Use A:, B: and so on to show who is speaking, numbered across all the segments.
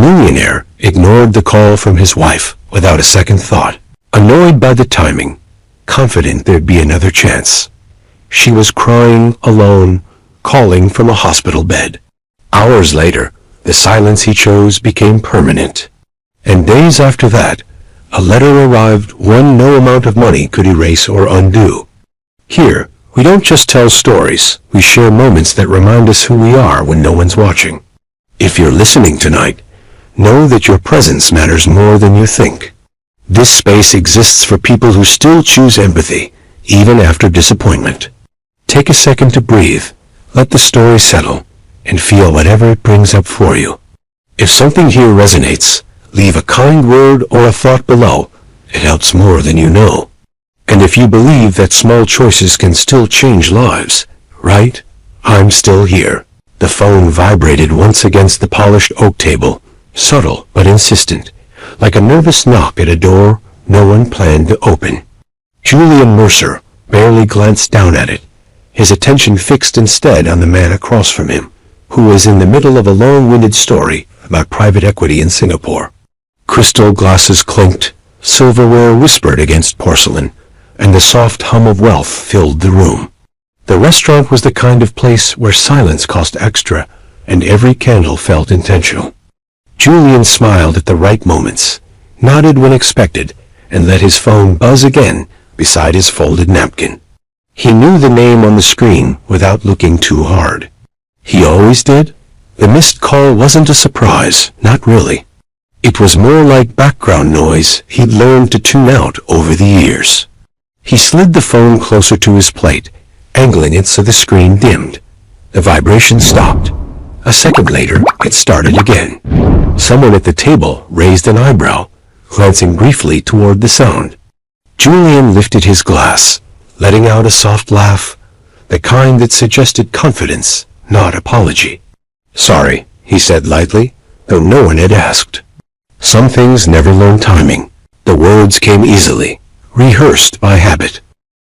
A: millionaire ignored the call from his wife without a second thought, annoyed by the timing, confident there'd be another chance. She was crying, alone, calling from a hospital bed. Hours later, the silence he chose became permanent. And days after that, a letter arrived, one no amount of money could erase or undo. Here, we don't just tell stories, we share moments that remind us who we are when no one's watching. If you're listening tonight, know that your presence matters more than you think. This space exists for people who still choose empathy, even after disappointment. Take a second to breathe, let the story settle, and feel whatever it brings up for you. If something here resonates, leave a kind word or a thought below. It helps more than you know. And if you believe that small choices can still change lives, write, "I'm still here." The phone vibrated once against the polished oak table, subtle but insistent, like a nervous knock at a door no one planned to open. Julian Mercer barely glanced down at it, his attention fixed instead on the man across from him, who was in the middle of a long-winded story about private equity in Singapore. Crystal glasses clinked, silverware whispered against porcelain, and the soft hum of wealth filled the room. The restaurant was the kind of place where silence cost extra, and every candle felt intentional. Julian smiled at the right moments, nodded when expected, and let his phone buzz again beside his folded napkin. He knew the name on the screen without looking too hard. He always did. The missed call wasn't a surprise, not really. It was more like background noise he'd learned to tune out over the years. He slid the phone closer to his plate, angling it so the screen dimmed. The vibration stopped. A second later, it started again. Someone at the table raised an eyebrow, glancing briefly toward the sound. Julian lifted his glass, letting out a soft laugh, the kind that suggested confidence, not apology. "Sorry," he said lightly, though no one had asked. Some things never learn timing. The words came easily, rehearsed by habit.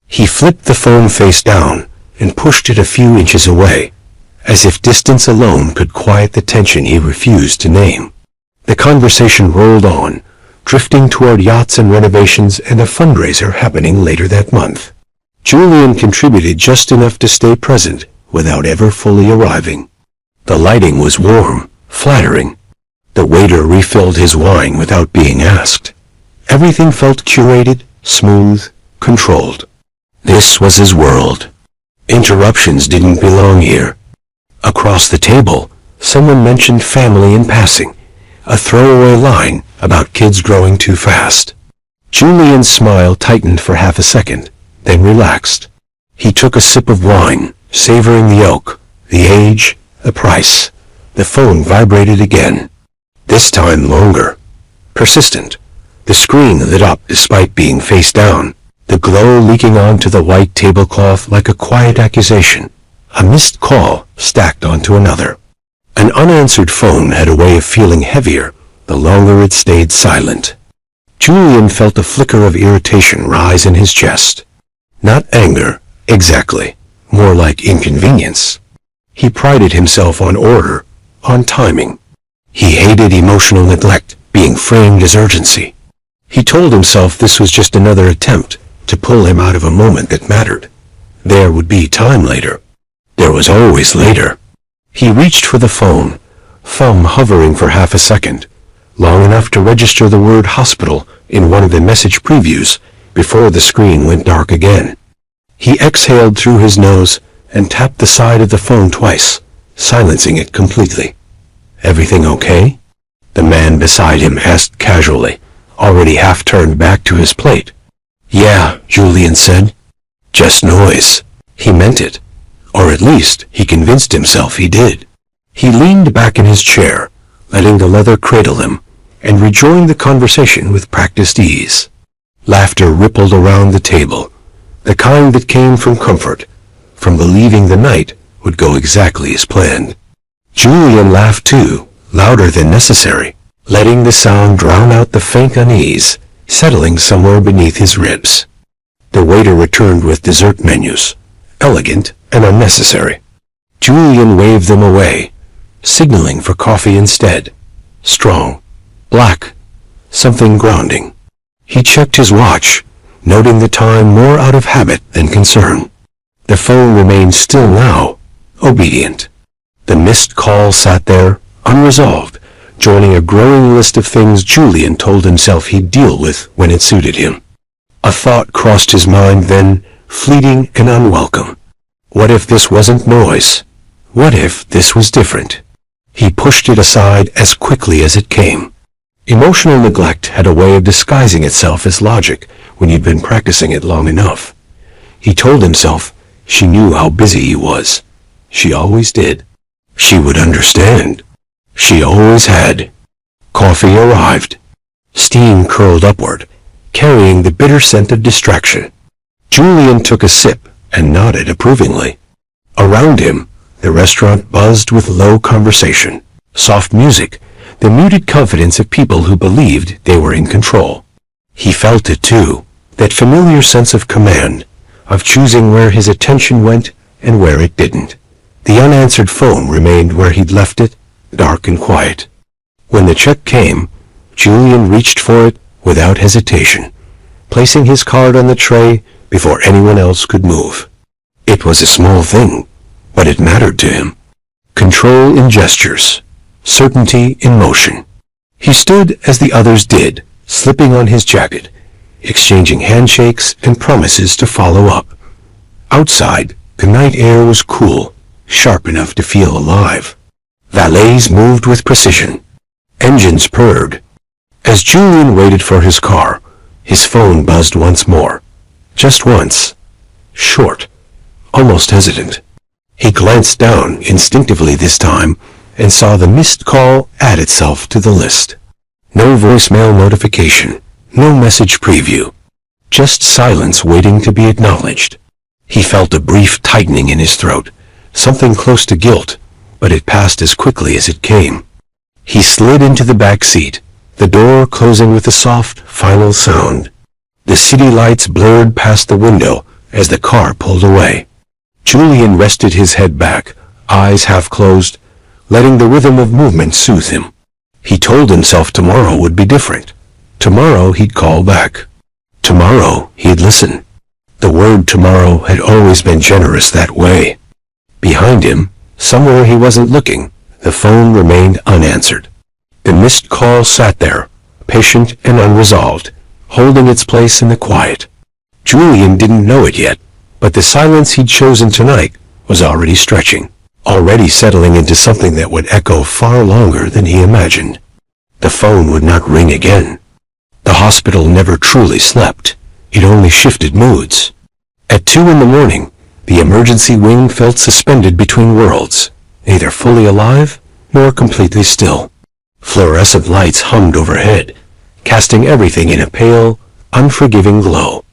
A: He flipped the phone face down and pushed it a few inches away, as if distance alone could quiet the tension he refused to name. The conversation rolled on, drifting toward yachts and renovations and a fundraiser happening later that month. Julian contributed just enough to stay present without ever fully arriving. The lighting was warm, flattering. The waiter refilled his wine without being asked. Everything felt curated, smooth, controlled. This was his world. Interruptions didn't belong here. Across the table, someone mentioned family in passing, a throwaway line about kids growing too fast. Julian's smile tightened for half a second, then relaxed. He took a sip of wine, savoring the oak, the age, the price. The phone vibrated again. This time longer. Persistent. The screen lit up despite being face down, the glow leaking onto the white tablecloth like a quiet accusation. A missed call stacked onto another. An unanswered phone had a way of feeling heavier the longer it stayed silent. Julian felt a flicker of irritation rise in his chest. Not anger, exactly, more like inconvenience. He prided himself on order, on timing. He hated emotional neglect being framed as urgency. He told himself this was just another attempt to pull him out of a moment that mattered. There would be time later. There was always later. He reached for the phone, thumb hovering for half a second, long enough to register the word hospital in one of the message previews before the screen went dark again. He exhaled through his nose and tapped the side of the phone twice, silencing it completely. "Everything okay?" The man beside him asked casually, already half turned back to his plate. "Yeah," Julian said. "Just noise." He meant it. Or at least, he convinced himself he did. He leaned back in his chair, letting the leather cradle him, and rejoined the conversation with practiced ease. Laughter rippled around the table, the kind that came from comfort, from believing the night would go exactly as planned. Julian laughed too, louder than necessary, letting the sound drown out the faint unease, settling somewhere beneath his ribs. The waiter returned with dessert menus, elegant and unnecessary. Julian waved them away, signaling for coffee instead. strong, black, something grounding. He checked his watch, noting the time more out of habit than concern. The phone remained still now, obedient. The missed call sat there, unresolved, joining a growing list of things Julian told himself he'd deal with when it suited him. A thought crossed his mind then, fleeting and unwelcome. What if this wasn't noise? What if this was different? He pushed it aside as quickly as it came. Emotional neglect had a way of disguising itself as logic when you'd been practicing it long enough. He told himself she knew how busy he was. She always did. She would understand. She always had. Coffee arrived. Steam curled upward, carrying the bitter scent of distraction. Julian took a sip and nodded approvingly. Around him, the restaurant buzzed with low conversation, soft music, the muted confidence of people who believed they were in control. He felt it too, that familiar sense of command, of choosing where his attention went and where it didn't. The unanswered phone remained where he'd left it, dark and quiet. When the check came, Julian reached for it without hesitation, placing his card on the tray before anyone else could move. It was a small thing, but it mattered to him. Control in gestures, certainty in motion. He stood as the others did, slipping on his jacket, exchanging handshakes and promises to follow up. Outside, the night air was cool, sharp enough to feel alive. Valets moved with precision. Engines purred. As Julian waited for his car, his phone buzzed once more. Just once. Short. Almost hesitant. He glanced down instinctively this time and saw the missed call add itself to the list. No voicemail notification. No message preview. Just silence waiting to be acknowledged. He felt a brief tightening in his throat, something close to guilt, but it passed as quickly as it came. He slid into the back seat, the door closing with a soft, final sound. The city lights blurred past the window as the car pulled away. Julian rested his head back, eyes half closed, letting the rhythm of movement soothe him. He told himself tomorrow would be different. Tomorrow he'd call back. Tomorrow he'd listen. The word tomorrow had always been generous that way. Behind him, somewhere he wasn't looking, the phone remained unanswered. The missed call sat there, patient and unresolved, holding its place in the quiet. Julian didn't know it yet, but the silence he'd chosen tonight was already stretching, already settling into something that would echo far longer than he imagined. The phone would not ring again. The hospital never truly slept. It only shifted moods. At 2 a.m, the emergency wing felt suspended between worlds, neither fully alive nor completely still. Fluorescent lights hummed overhead, casting everything in a pale, unforgiving glow.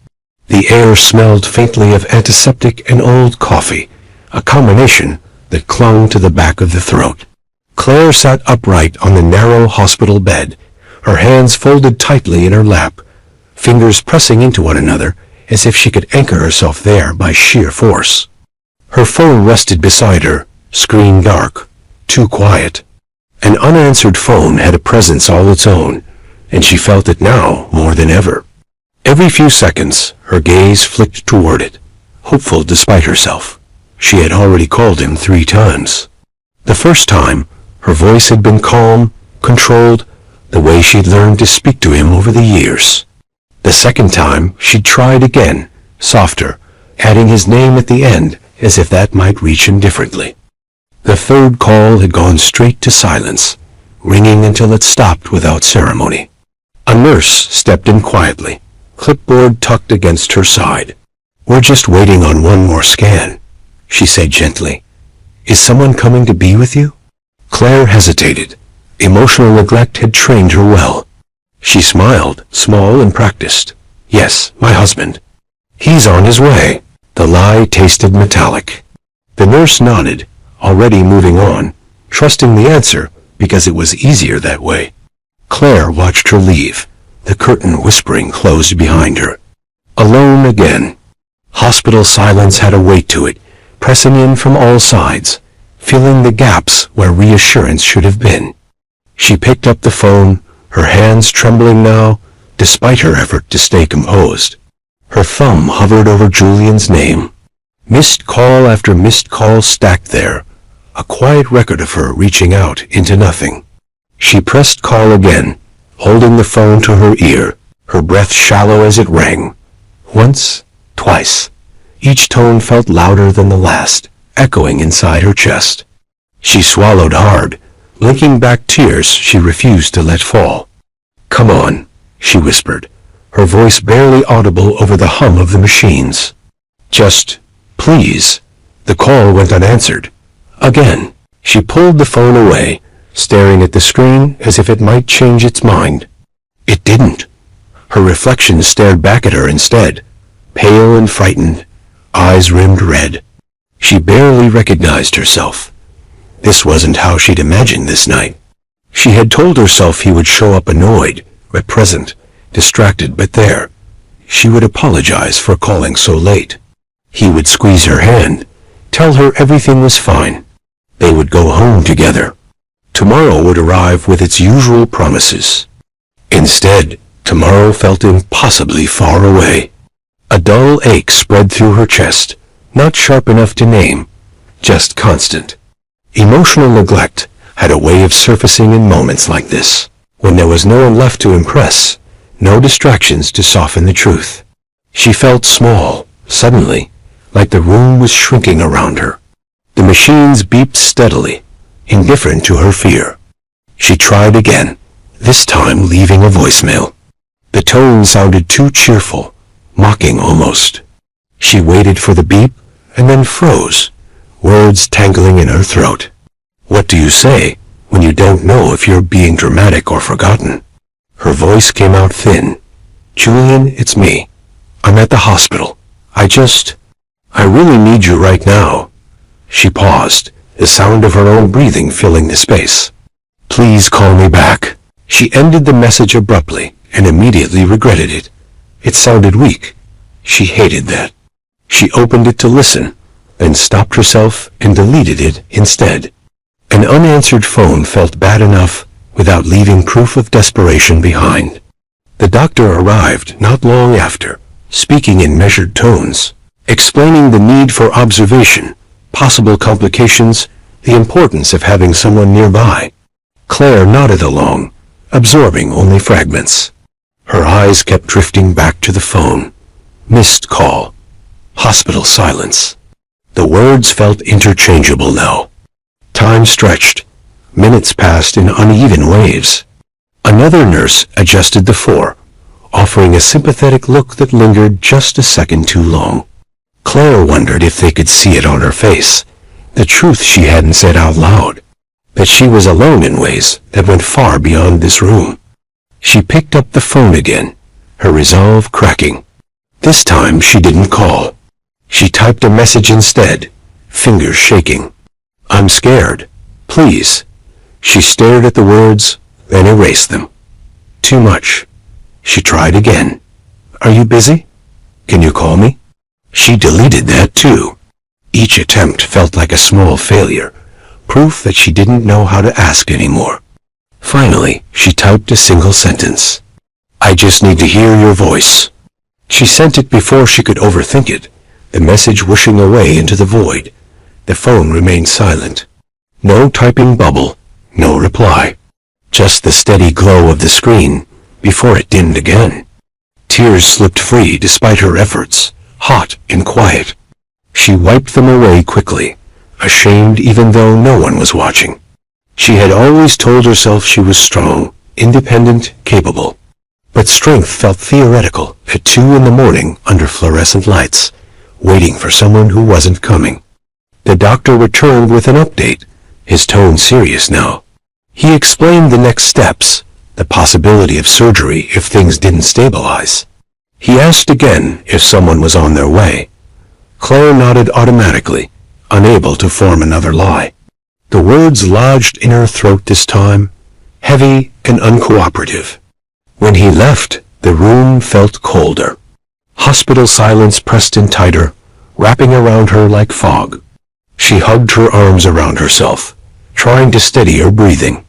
A: The air smelled faintly of antiseptic and old coffee, a combination that clung to the back of the throat. Claire sat upright on the narrow hospital bed, her hands folded tightly in her lap, fingers pressing into one another as if she could anchor herself there by sheer force. Her phone rested beside her, screen dark, too quiet. An unanswered phone had a presence all its own, and she felt it now more than ever. Every few seconds, her gaze flicked toward it, hopeful despite herself. She had already called him 3 times. The first time, her voice had been calm, controlled, the way she'd learned to speak to him over the years. The second time, she'd tried again, softer, adding his name at the end as if that might reach him differently. The third call had gone straight to silence, ringing until it stopped without ceremony. A nurse stepped in quietly, clipboard tucked against her side. "We're just waiting on one more scan," she said gently. "Is someone coming to be with you?" Claire hesitated. Emotional neglect had trained her well. She smiled, small and practiced. "Yes, my husband. He's on his way." The lie tasted metallic. The nurse nodded, already moving on, trusting the answer because it was easier that way. Claire watched her leave, the curtain whispering closed behind her. Alone again. Hospital silence had a weight to it, pressing in from all sides, filling the gaps where reassurance should have been. She picked up the phone, her hands trembling now, despite her effort to stay composed. Her thumb hovered over Julian's name. Missed call after missed call stacked there, a quiet record of her reaching out into nothing. She pressed call again, holding the phone to her ear, her breath shallow as it rang. Once, twice. Each tone felt louder than the last, echoing inside her chest. She swallowed hard, blinking back tears she refused to let fall. "Come on," she whispered, her voice barely audible over the hum of the machines. "Just, please." The call went unanswered. Again, she pulled the phone away, staring at the screen as if it might change its mind. It didn't. Her reflection stared back at her instead, pale and frightened, eyes rimmed red. She barely recognized herself. This wasn't how she'd imagined this night. She had told herself he would show up annoyed, but present, distracted but there. She would apologize for calling so late. He would squeeze her hand, tell her everything was fine. They would go home together. Tomorrow would arrive with its usual promises. Instead, tomorrow felt impossibly far away. A dull ache spread through her chest, not sharp enough to name, just constant. Emotional neglect had a way of surfacing in moments like this, when there was no one left to impress, no distractions to soften the truth. She felt small, suddenly, like the room was shrinking around her. The machines beeped steadily, indifferent to her fear. She tried again, this time leaving a voicemail. The tone sounded too cheerful, mocking almost. She waited for the beep and then froze, words tangling in her throat. What do you say when you don't know if you're being dramatic or forgotten? Her voice came out thin. "Julian, it's me. I'm at the hospital. I really need you right now." She paused, the sound of her own breathing filling the space. "Please call me back." She ended the message abruptly and immediately regretted it. It sounded weak. She hated that. She opened it to listen, then stopped herself and deleted it instead. An unanswered phone felt bad enough without leaving proof of desperation behind. The doctor arrived not long after, speaking in measured tones, explaining the need for observation, possible complications, the importance of having someone nearby. Claire nodded along, absorbing only fragments. Her eyes kept drifting back to the phone. Missed call. Hospital silence. The words felt interchangeable now. Time stretched. Minutes passed in uneven waves. Another nurse adjusted the four, offering a sympathetic look that lingered just a second too long. Claire wondered if they could see it on her face, the truth she hadn't said out loud, that she was alone in ways that went far beyond this room. She picked up the phone again, her resolve cracking. This time she didn't call. She typed a message instead, fingers shaking. "I'm scared. Please." She stared at the words, then erased them. Too much. She tried again. "Are you busy? Can you call me?" She deleted that too. Each attempt felt like a small failure, proof that she didn't know how to ask anymore. Finally, she typed a single sentence. "I just need to hear your voice." She sent it before she could overthink it, the message whooshing away into the void. The phone remained silent. No typing bubble, no reply. Just the steady glow of the screen, before it dimmed again. Tears slipped free despite her efforts, hot and quiet. She wiped them away quickly, ashamed even though no one was watching. She had always told herself she was strong, independent, capable. But strength felt theoretical at 2 in the morning under fluorescent lights, waiting for someone who wasn't coming. The doctor returned with an update, his tone serious now. He explained the next steps, the possibility of surgery if things didn't stabilize. He asked again if someone was on their way. Claire nodded automatically, unable to form another lie. The words lodged in her throat this time, heavy and uncooperative. When he left, the room felt colder. Hospital silence pressed in tighter, wrapping around her like fog. She hugged her arms around herself, trying to steady her breathing.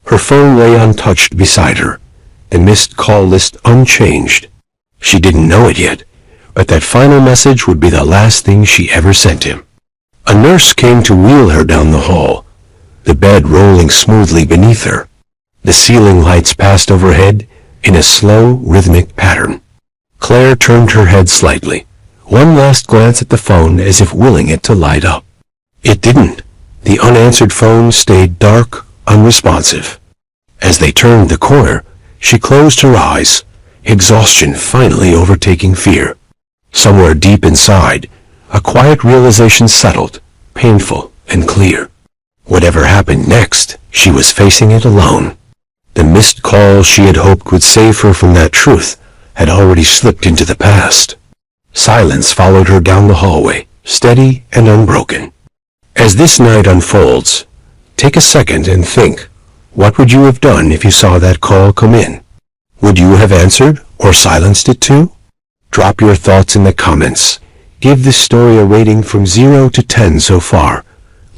A: Her phone lay untouched beside her, the missed call list unchanged. She didn't know it yet, but that final message would be the last thing she ever sent him. A nurse came to wheel her down the hall, the bed rolling smoothly beneath her. The ceiling lights passed overhead in a slow, rhythmic pattern. Claire turned her head slightly, one last glance at the phone as if willing it to light up. It didn't. The unanswered phone stayed dark, unresponsive. As they turned the corner, she closed her eyes, exhaustion finally overtaking fear. Somewhere deep inside, a quiet realization settled, painful and clear. Whatever happened next, she was facing it alone. The missed call she had hoped would save her from that truth had already slipped into the past. Silence followed her down the hallway, steady and unbroken. As this night unfolds, take a second and think, what would you have done if you saw that call come in? Would you have answered or silenced it too? Drop your thoughts in the comments. Give this story a rating from 0 to 10 so far.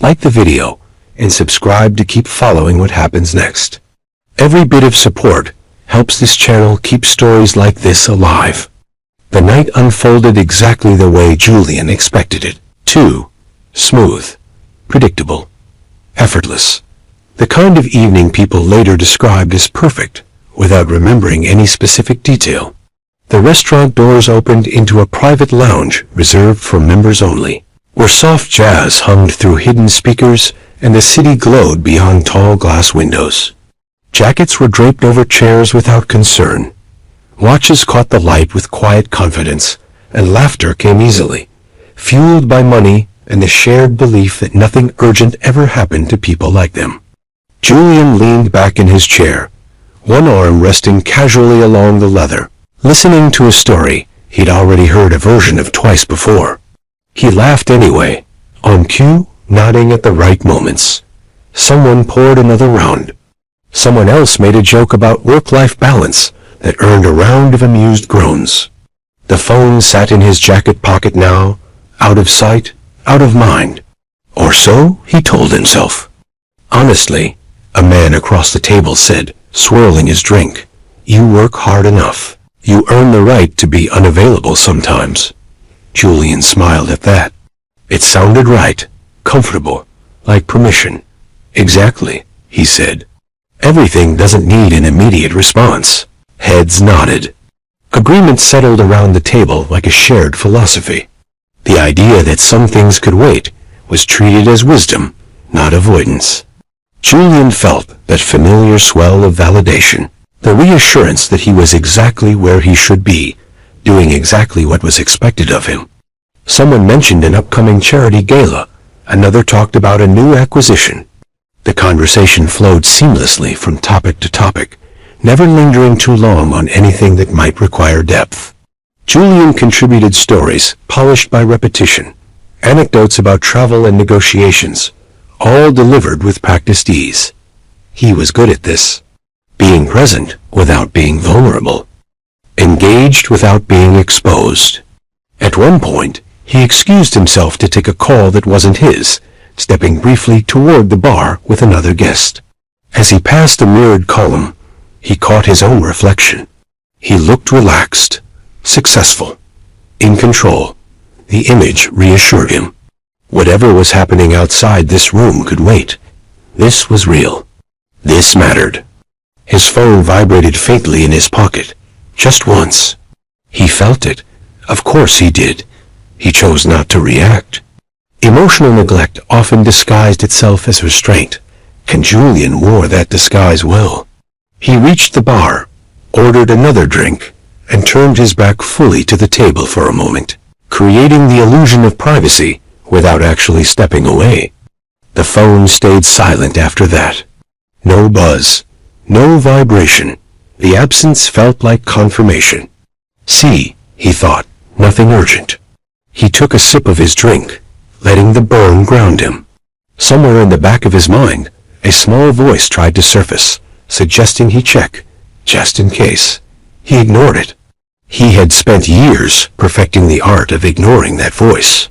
A: Like the video and subscribe to keep following what happens next. Every bit of support helps this channel keep stories like this alive. The night unfolded exactly the way Julian expected it. Too smooth, predictable, effortless. The kind of evening people later described as perfect, without remembering any specific detail. The restaurant doors opened into a private lounge reserved for members only, where soft jazz hummed through hidden speakers and the city glowed beyond tall glass windows. Jackets were draped over chairs without concern. Watches caught the light with quiet confidence, and laughter came easily, fueled by money and the shared belief that nothing urgent ever happened to people like them. Julian leaned back in his chair, one arm resting casually along the leather, listening to a story he'd already heard a version of twice before. He laughed anyway, on cue, nodding at the right moments. Someone poured another round. Someone else made a joke about work-life balance that earned a round of amused groans. The phone sat in his jacket pocket now, out of sight, out of mind. Or so he told himself. Honestly, a man across the table said, swirling his drink, you work hard enough. You earn the right to be unavailable sometimes. Julian smiled at that. It sounded right, comfortable, like permission. Exactly, he said. Everything doesn't need an immediate response. Heads nodded. Agreement settled around the table like a shared philosophy. The idea that some things could wait was treated as wisdom, not avoidance. Julian felt that familiar swell of validation, the reassurance that he was exactly where he should be, doing exactly what was expected of him. Someone mentioned an upcoming charity gala. Another talked about a new acquisition. The conversation flowed seamlessly from topic to topic, never lingering too long on anything that might require depth. Julian contributed stories, polished by repetition, anecdotes about travel and negotiations, all delivered with practiced ease. He was good at this. Being present without being vulnerable. Engaged without being exposed. At one point, he excused himself to take a call that wasn't his, stepping briefly toward the bar with another guest. As he passed the mirrored column, he caught his own reflection. He looked relaxed, successful, in control. The image reassured him. Whatever was happening outside this room could wait. This was real. This mattered. His phone vibrated faintly in his pocket, just once. He felt it. Of course he did. He chose not to react. Emotional neglect often disguised itself as restraint, and Julian wore that disguise well. He reached the bar, ordered another drink, and turned his back fully to the table for a moment, creating the illusion of privacy without actually stepping away. The phone stayed silent after that. No buzz, no vibration. The absence felt like confirmation. See, he thought, nothing urgent. He took a sip of his drink, letting the burn ground him. Somewhere in the back of his mind, a small voice tried to surface, suggesting he check, just in case. He ignored it. He had spent years perfecting the art of ignoring that voice.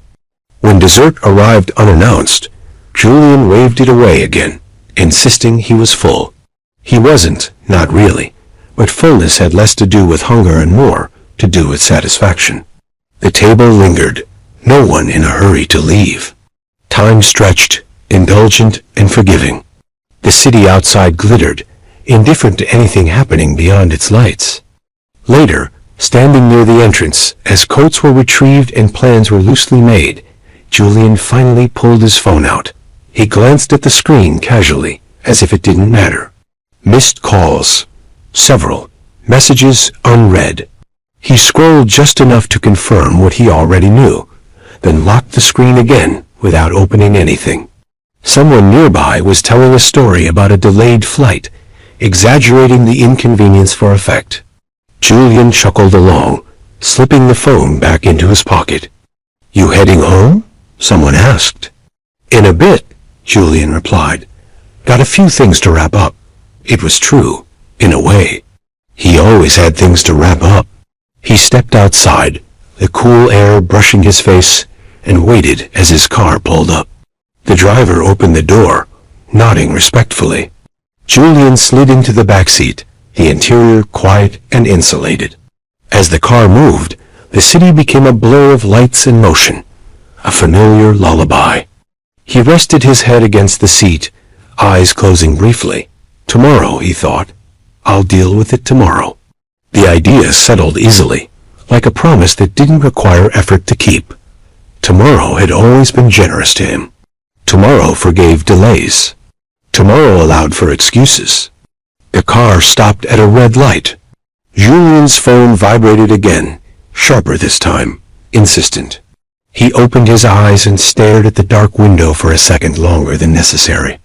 A: When dessert arrived unannounced, Julian waved it away again, insisting he was full. He wasn't, not really, but fullness had less to do with hunger and more to do with satisfaction. The table lingered, no one in a hurry to leave. Time stretched, indulgent and forgiving. The city outside glittered, indifferent to anything happening beyond its lights. Later, standing near the entrance, as coats were retrieved and plans were loosely made, Julian finally pulled his phone out. He glanced at the screen casually, as if it didn't matter. Missed calls. Several. Messages unread. He scrolled just enough to confirm what he already knew, then locked the screen again without opening anything. Someone nearby was telling a story about a delayed flight, exaggerating the inconvenience for effect. Julian chuckled along, slipping the phone back into his pocket. "You heading home?" someone asked. "In a bit," Julian replied. "Got a few things to wrap up." It was true, in a way. He always had things to wrap up. He stepped outside, the cool air brushing his face, and waited as his car pulled up. The driver opened the door, nodding respectfully. Julian slid into the back seat, the interior quiet and insulated. As the car moved, the city became a blur of lights and motion, a familiar lullaby. He rested his head against the seat, eyes closing briefly. Tomorrow, he thought. I'll deal with it tomorrow. The idea settled easily, like a promise that didn't require effort to keep. Tomorrow had always been generous to him. Tomorrow forgave delays. Tomorrow allowed for excuses. The car stopped at a red light. Julian's phone vibrated again, sharper this time, insistent. He opened his eyes and stared at the dark window for a second longer than necessary.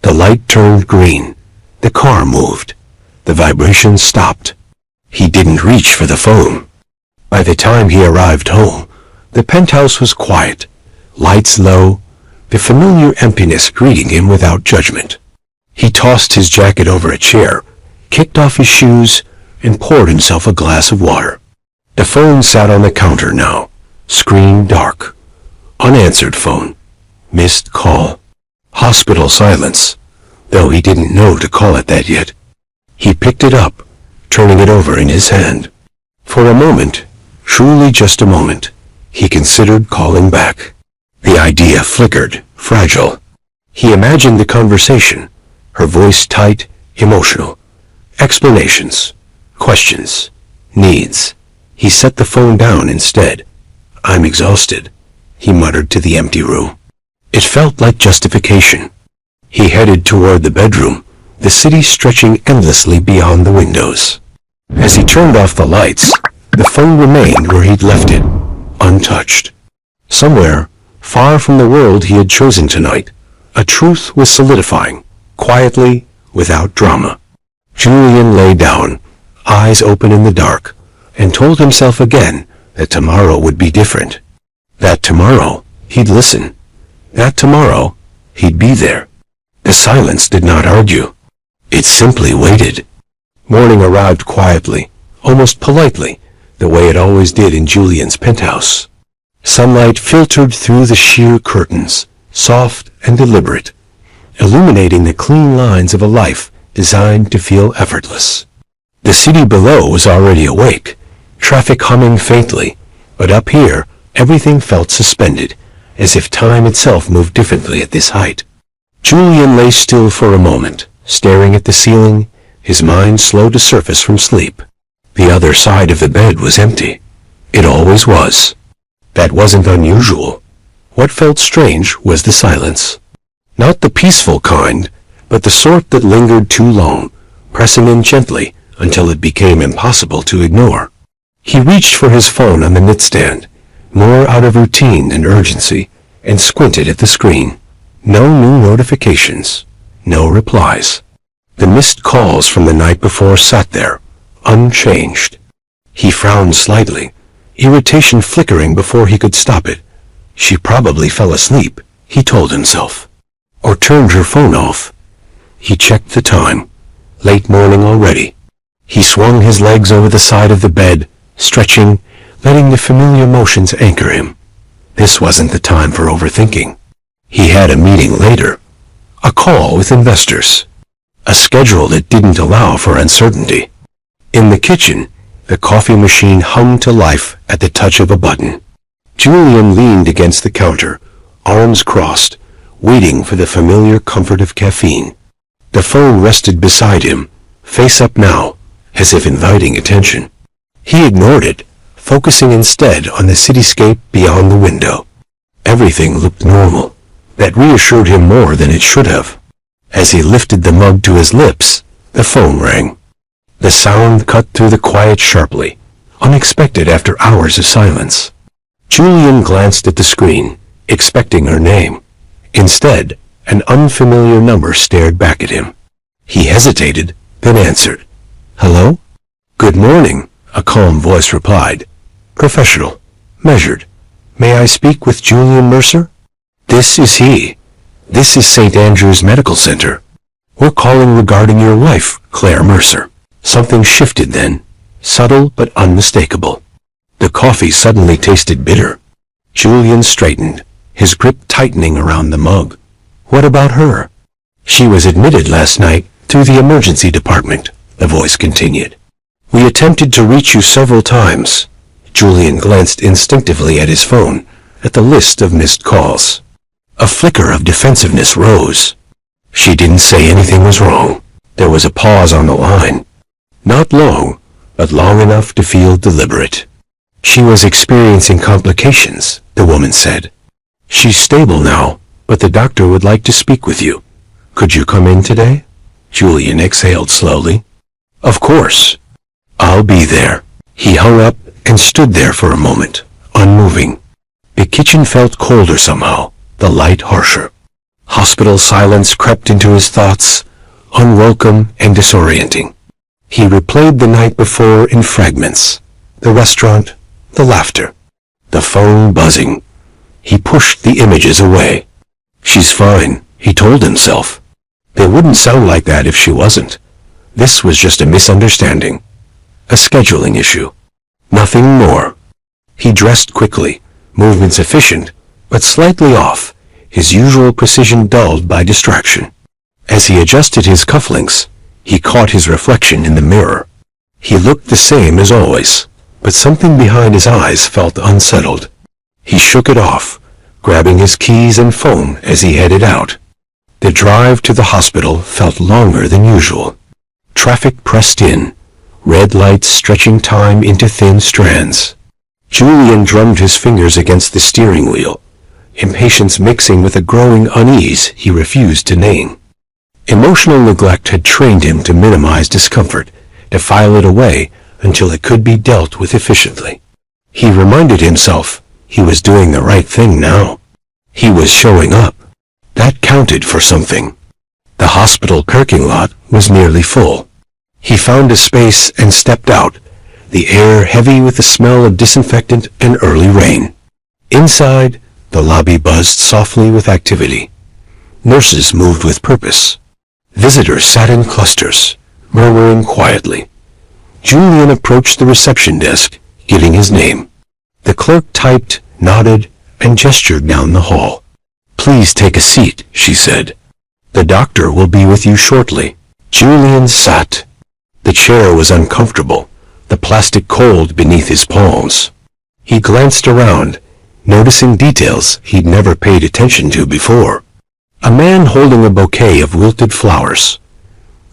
A: The light turned green. The car moved. The vibration stopped. He didn't reach for the phone. By the time he arrived home, the penthouse was quiet, lights low, the familiar emptiness greeting him without judgment. He tossed his jacket over a chair, kicked off his shoes, and poured himself a glass of water. The phone sat on the counter now, screen dark. Unanswered phone. Missed call. Hospital silence, though he didn't know to call it that yet. He picked it up, turning it over in his hand. For a moment, truly just a moment, he considered calling back. The idea flickered, fragile. He imagined the conversation, her voice tight, emotional. Explanations, questions, needs. He set the phone down instead. "I'm exhausted," he muttered to the empty room. It felt like justification. He headed toward the bedroom, the city stretching endlessly beyond the windows. As he turned off the lights, the phone remained where he'd left it, untouched. Somewhere, far from the world he had chosen tonight, a truth was solidifying, quietly, without drama. Julian lay down, eyes open in the dark, and told himself again that tomorrow would be different. That tomorrow, he'd listen. That tomorrow, he'd be there. The silence did not argue. It simply waited. Morning arrived quietly, almost politely, the way it always did in Julian's penthouse. Sunlight filtered through the sheer curtains, soft and deliberate, illuminating the clean lines of a life designed to feel effortless. The city below was already awake, traffic humming faintly, but up here everything felt suspended, as if time itself moved differently at this height. Julian lay still for a moment, staring at the ceiling, his mind slow to surface from sleep. The other side of the bed was empty. It always was. That wasn't unusual. What felt strange was the silence. Not the peaceful kind, but the sort that lingered too long, pressing in gently until it became impossible to ignore. He reached for his phone on the nightstand, more out of routine than urgency, and squinted at the screen. No new notifications. No replies. The missed calls from the night before sat there, unchanged. He frowned slightly, irritation flickering before he could stop it. She probably fell asleep, he told himself. Or turned her phone off. He checked the time. Late morning already. He swung his legs over the side of the bed, stretching, letting the familiar motions anchor him. This wasn't the time for overthinking. He had a meeting later. A call with investors. a schedule that didn't allow for uncertainty. In the kitchen, the coffee machine hummed to life at the touch of a button. Julian leaned against the counter, arms crossed, waiting for the familiar comfort of caffeine. The phone rested beside him, face up now, as if inviting attention. He ignored it, focusing instead on the cityscape beyond the window. Everything looked normal. That reassured him more than it should have. As he lifted the mug to his lips, the phone rang. The sound cut through the quiet sharply, unexpected after hours of silence. Julian glanced at the screen, expecting her name. Instead, an unfamiliar number stared back at him. He hesitated, then answered. "Hello?" "Good morning," a calm voice replied. Professional, measured. "May I speak with Julian Mercer?" "This is he. This is St. Andrew's Medical Center. We're calling regarding your wife, Claire Mercer." Something shifted then, subtle but unmistakable. The coffee suddenly tasted bitter. Julian straightened, his grip tightening around the mug. "What about her?" "She was admitted last night through the emergency department," the voice continued. "We attempted to reach you several times." Julian glanced instinctively at his phone, at the list of missed calls. A flicker of defensiveness rose. She didn't say anything was wrong. There was a pause on the line. Not long, but long enough to feel deliberate. "She was experiencing complications," the woman said. "She's stable now, but the doctor would like to speak with you. Could you come in today?" Julian exhaled slowly. "Of course. I'll be there." He hung up and stood there for a moment, unmoving. The kitchen felt colder somehow, the light harsher. Hospital silence crept into his thoughts, unwelcome and disorienting. He replayed the night before in fragments. The restaurant, the laughter, the phone buzzing. He pushed the images away. "She's fine," he told himself. They wouldn't sound like that if she wasn't. This was just a misunderstanding. A scheduling issue. Nothing more. He dressed quickly, movements efficient, but slightly off, his usual precision dulled by distraction. As he adjusted his cufflinks, he caught his reflection in the mirror. He looked the same as always, but something behind his eyes felt unsettled. He shook it off, grabbing his keys and phone as he headed out. The drive to the hospital felt longer than usual. Traffic pressed in, red lights stretching time into thin strands. Julian drummed his fingers against the steering wheel, impatience mixing with a growing unease he refused to name. Emotional neglect had trained him to minimize discomfort, to file it away until it could be dealt with efficiently. He reminded himself he was doing the right thing now. He was showing up. That counted for something. The hospital parking lot was nearly full. He found a space and stepped out, the air heavy with the smell of disinfectant and early rain. Inside, the lobby buzzed softly with activity. Nurses moved with purpose. Visitors sat in clusters, murmuring quietly. Julian approached the reception desk, giving his name. The clerk typed, nodded, and gestured down the hall. "Please take a seat," she said. "The doctor will be with you shortly." Julian sat. The chair was uncomfortable, the plastic cold beneath his palms. He glanced around, noticing details he'd never paid attention to before. A man holding a bouquet of wilted flowers.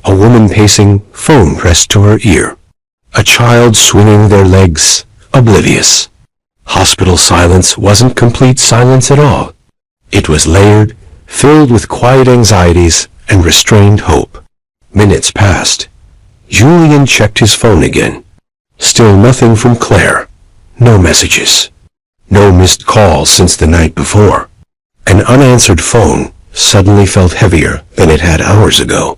A: A woman pacing, phone pressed to her ear. A child swinging their legs, oblivious. Hospital silence wasn't complete silence at all. It was layered, filled with quiet anxieties and restrained hope. Minutes passed. Julian checked his phone again. Still nothing from Claire. No messages. No missed calls since the night before. An unanswered phone suddenly felt heavier than it had hours ago.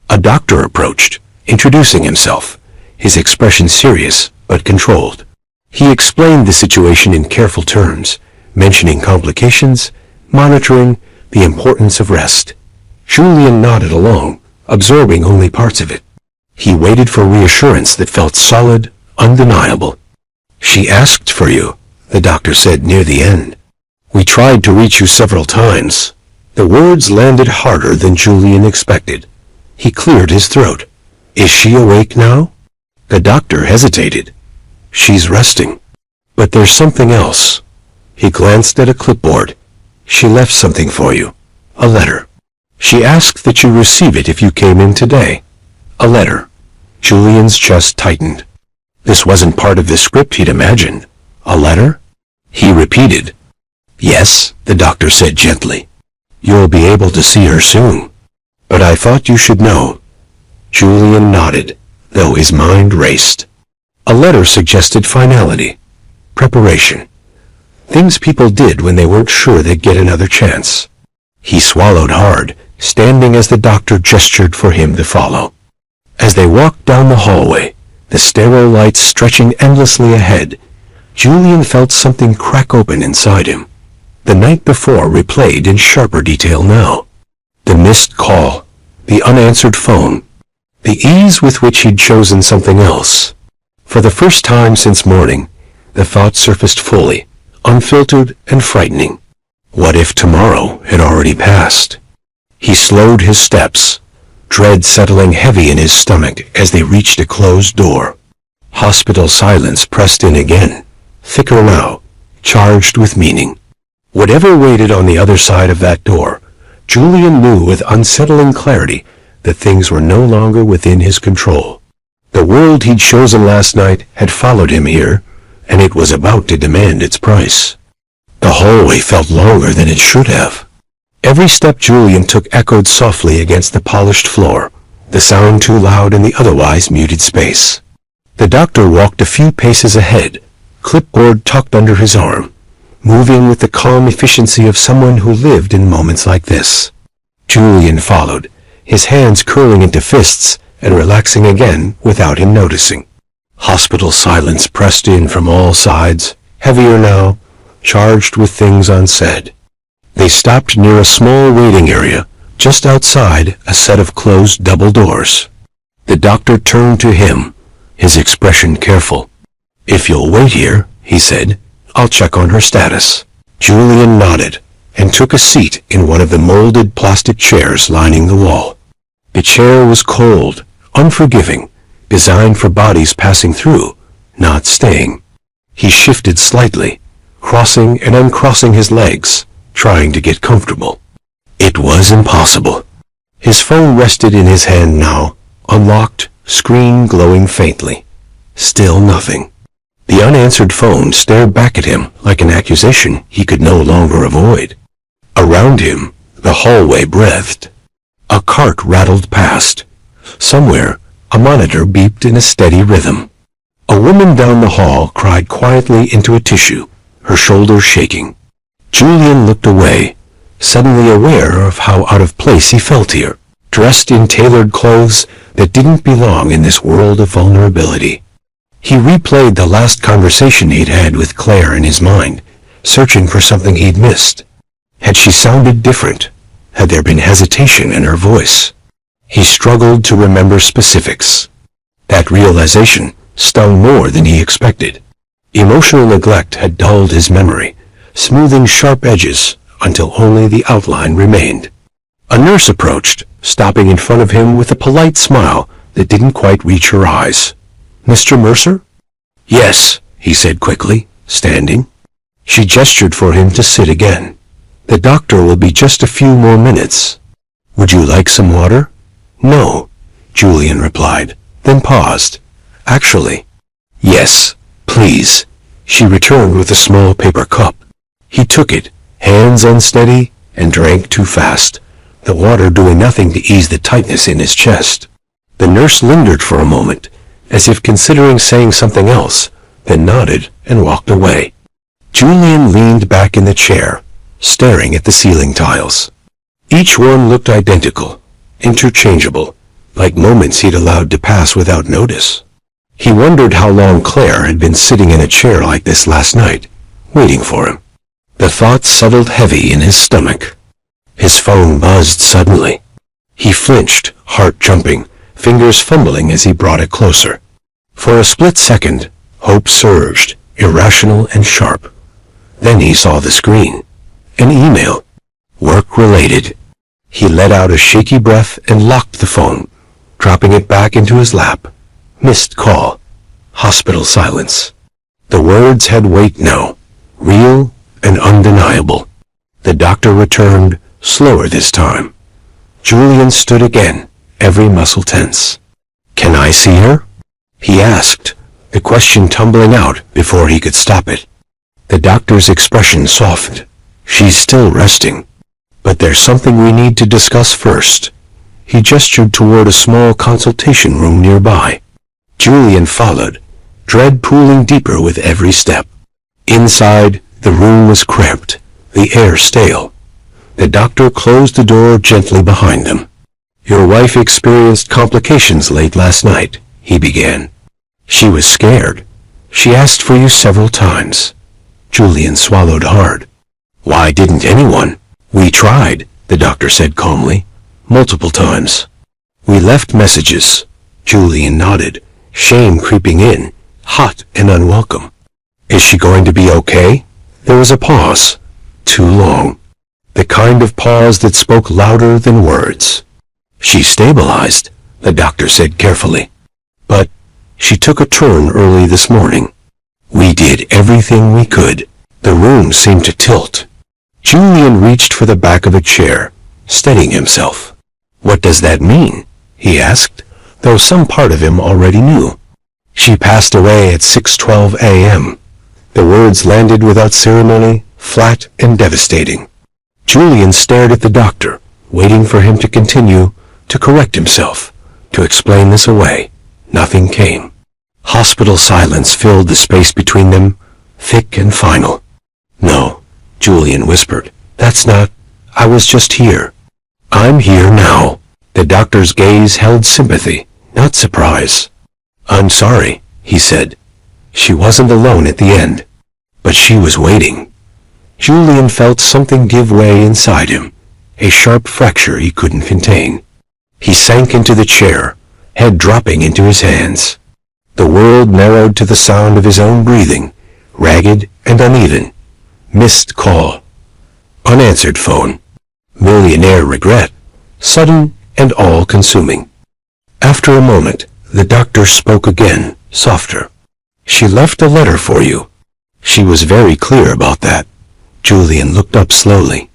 A: A doctor approached, introducing himself, his expression serious but controlled. He explained the situation in careful terms, mentioning complications, monitoring, the importance of rest. Julian nodded along, absorbing only parts of it. He waited for reassurance that felt solid, undeniable. "She asked for you," the doctor said near the end. "We tried to reach you several times." The words landed harder than Julian expected. He cleared his throat. Is she awake now? The doctor hesitated. She's resting. But there's something else. He glanced at a clipboard. She left something for you. A letter. She asked that you receive it if you came in today. A letter. Julian's chest tightened. This wasn't part of the script he'd imagined. A letter? He repeated. Yes, the doctor said gently. You'll be able to see her soon. But I thought you should know. Julian nodded, though his mind raced. A letter suggested finality, preparation, things people did when they weren't sure they'd get another chance. He swallowed hard, standing as the doctor gestured for him to follow. As they walked down the hallway, the stairwell lights stretching endlessly ahead, Julian felt something crack open inside him. The night before replayed in sharper detail now. The missed call, the unanswered phone, the ease with which he'd chosen something else. For the first time since morning, the thought surfaced fully, unfiltered and frightening. What if tomorrow had already passed? He slowed his steps, dread settling heavy in his stomach as they reached a closed door. Hospital silence pressed in again, thicker now, charged with meaning. Whatever waited on the other side of that door, Julian knew with unsettling clarity that things were no longer within his control. The world he'd chosen last night had followed him here, and it was about to demand its price. The hallway felt longer than it should have. Every step Julian took echoed softly against the polished floor, the sound too loud in the otherwise muted space. The doctor walked a few paces ahead, clipboard tucked under his arm, moving with the calm efficiency of someone who lived in moments like this. Julian followed, his hands curling into fists and relaxing again without him noticing. Hospital silence pressed in from all sides, heavier now, charged with things unsaid. They stopped near a small waiting area, just outside a set of closed double doors. The doctor turned to him, his expression careful. If you'll wait here, he said, I'll check on her status. Julian nodded and took a seat in one of the molded plastic chairs lining the wall. The chair was cold, unforgiving, designed for bodies passing through, not staying. He shifted slightly, crossing and uncrossing his legs, trying to get comfortable. It was impossible. His phone rested in his hand now, unlocked, screen glowing faintly. Still nothing. The unanswered phone stared back at him like an accusation he could no longer avoid. Around him, the hallway breathed. A cart rattled past. Somewhere, a monitor beeped in a steady rhythm. A woman down the hall cried quietly into a tissue, her shoulders shaking. Julian looked away, suddenly aware of how out of place he felt here, dressed in tailored clothes that didn't belong in this world of vulnerability. He replayed the last conversation he'd had with Claire in his mind, searching for something he'd missed. Had she sounded different? Had there been hesitation in her voice? He struggled to remember specifics. That realization stung more than he expected. Emotional neglect had dulled his memory, smoothing sharp edges until only the outline remained. A nurse approached, stopping in front of him with a polite smile that didn't quite reach her eyes. Mr. Mercer? Yes, he said quickly, standing. She gestured for him to sit again. The doctor will be just a few more minutes. Would you like some water? No, Julian replied, then paused. Actually, yes, please. She returned with a small paper cup. He took it, hands unsteady, and drank too fast, the water doing nothing to ease the tightness in his chest. The nurse lingered for a moment, as if considering saying something else, then nodded and walked away. Julian leaned back in the chair, staring at the ceiling tiles. Each one looked identical, interchangeable, like moments he'd allowed to pass without notice. He wondered how long Claire had been sitting in a chair like this last night, waiting for him. The thought settled heavy in his stomach. His phone buzzed suddenly. He flinched, heart jumping, fingers fumbling as he brought it closer. For a split second, hope surged, irrational and sharp. Then he saw the screen. An email. Work-related. He let out a shaky breath and locked the phone, dropping it back into his lap. Missed call. Hospital silence. The words had weight now, real and undeniable. The doctor returned, slower this time. Julian stood again, every muscle tense. "Can I see her?" he asked, the question tumbling out before he could stop it. The doctor's expression softened. "She's still resting. But there's something we need to discuss first." He gestured toward a small consultation room nearby. Julian followed, dread pooling deeper with every step. Inside, the room was cramped, the air stale. The doctor closed the door gently behind them. "Your wife experienced complications late last night," he began. "She was scared. She asked for you several times." Julian swallowed hard. "Why didn't anyone?" "We tried," the doctor said calmly. "Multiple times. We left messages." Julian nodded, shame creeping in, hot and unwelcome. "Is she going to be okay?" There was a pause. Too long. The kind of pause that spoke louder than words. "She stabilized," the doctor said carefully. "But she took a turn early this morning. We did everything we could." The room seemed to tilt. Julian reached for the back of a chair, steadying himself. "What does that mean?" he asked, though some part of him already knew. "She passed away at 6:12 a.m. The words landed without ceremony, flat and devastating. Julian stared at the doctor, waiting for him to continue, to correct himself, to explain this away. Nothing came. Hospital silence filled the space between them, thick and final. "No," Julian whispered. "That's not. I was just here." "I'm here now." The doctor's gaze held sympathy, not surprise. "I'm sorry," he said. She wasn't alone at the end. But she was waiting. Julian felt something give way inside him, a sharp fracture he couldn't contain. He sank into the chair, head dropping into his hands. The world narrowed to the sound of his own breathing, ragged and uneven. Missed call. Unanswered phone. Millionaire regret. Sudden and all-consuming. After a moment, the doctor spoke again, softer. "She left a letter for you." She was very clear about that. Julian looked up slowly.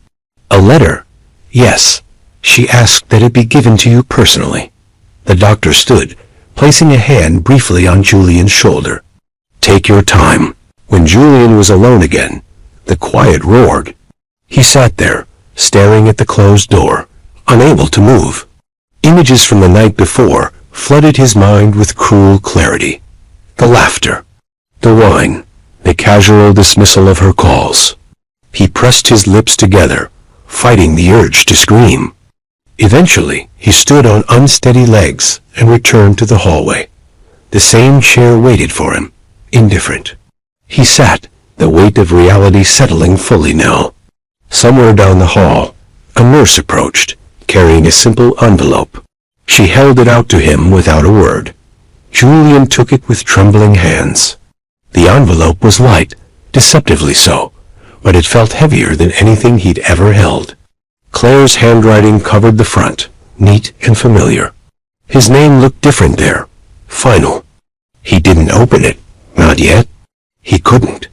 A: "A letter?" "Yes. She asked that it be given to you personally." The doctor stood, placing a hand briefly on Julian's shoulder. "Take your time." When Julian was alone again, the quiet roared. He sat there, staring at the closed door, unable to move. Images from the night before flooded his mind with cruel clarity. The laughter, the wine, the casual dismissal of her calls. He pressed his lips together, fighting the urge to scream. Eventually, he stood on unsteady legs and returned to the hallway. The same chair waited for him, indifferent. He sat, the weight of reality settling fully now. Somewhere down the hall, a nurse approached, carrying a simple envelope. She held it out to him without a word. Julian took it with trembling hands. The envelope was light, deceptively so, but it felt heavier than anything he'd ever held. Claire's handwriting covered the front, neat and familiar. His name looked different there, final. He didn't open it, not yet. He couldn't.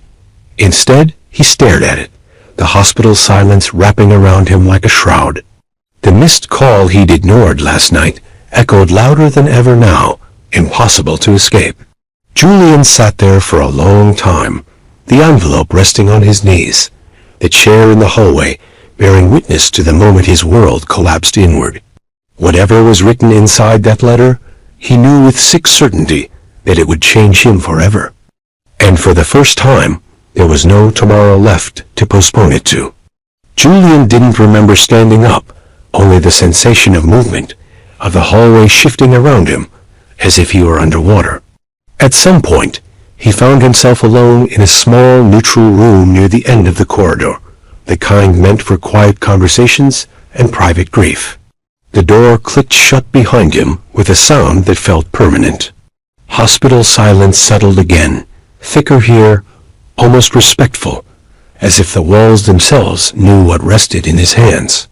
A: Instead, he stared at it, the hospital silence wrapping around him like a shroud. The missed call he'd ignored last night echoed louder than ever now, impossible to escape. Julian sat there for a long time, the envelope resting on his knees, the chair in the hallway bearing witness to the moment his world collapsed inward. Whatever was written inside that letter, he knew with sick certainty that it would change him forever. And for the first time, there was no tomorrow left to postpone it to. Julian didn't remember standing up, only the sensation of movement, of the hallway shifting around him, as if he were underwater. At some point, he found himself alone in a small, neutral room near the end of the corridor, the kind meant for quiet conversations and private grief. The door clicked shut behind him with a sound that felt permanent. Hospital silence settled again, thicker here, almost respectful, as if the walls themselves knew what rested in his hands.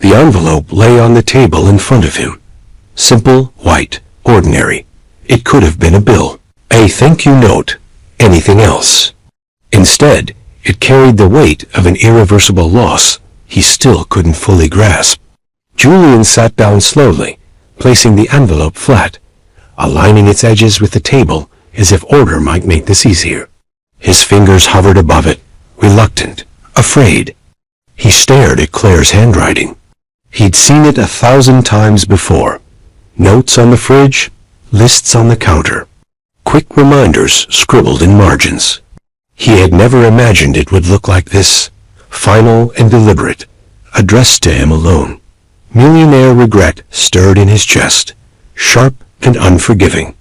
A: The envelope lay on the table in front of him. Simple, white, ordinary. It could have been a bill, a thank you note, anything else. Instead, it carried the weight of an irreversible loss he still couldn't fully grasp. Julian sat down slowly, placing the envelope flat, aligning its edges with the table as if order might make this easier. His fingers hovered above it, reluctant, afraid. He stared at Claire's handwriting. He'd seen it 1,000 times before. Notes on the fridge, lists on the counter. Quick reminders scribbled in margins. He had never imagined it would look like this, final and deliberate, addressed to him alone. Millionaire regret stirred in his chest, sharp and unforgiving.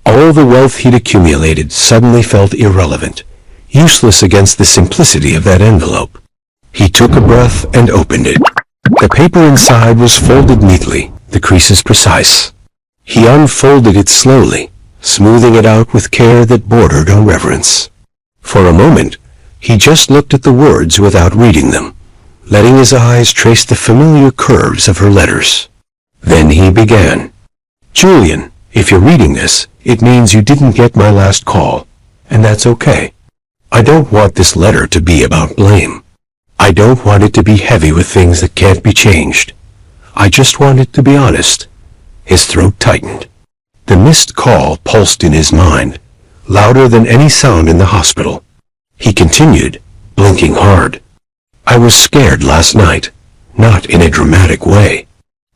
A: All the wealth he'd accumulated suddenly felt irrelevant, useless against the simplicity of that envelope. He took a breath and opened it. The paper inside was folded neatly, the creases precise. He unfolded it slowly, smoothing it out with care that bordered on reverence. For a moment, he just looked at the words without reading them, letting his eyes trace the familiar curves of her letters. Then he began. Julian, if you're reading this, it means you didn't get my last call, and that's okay. I don't want this letter to be about blame. I don't want it to be heavy with things that can't be changed. I just want it to be honest. His throat tightened. The missed call pulsed in his mind, louder than any sound in the hospital. He continued, blinking hard. I was scared last night, not in a dramatic way.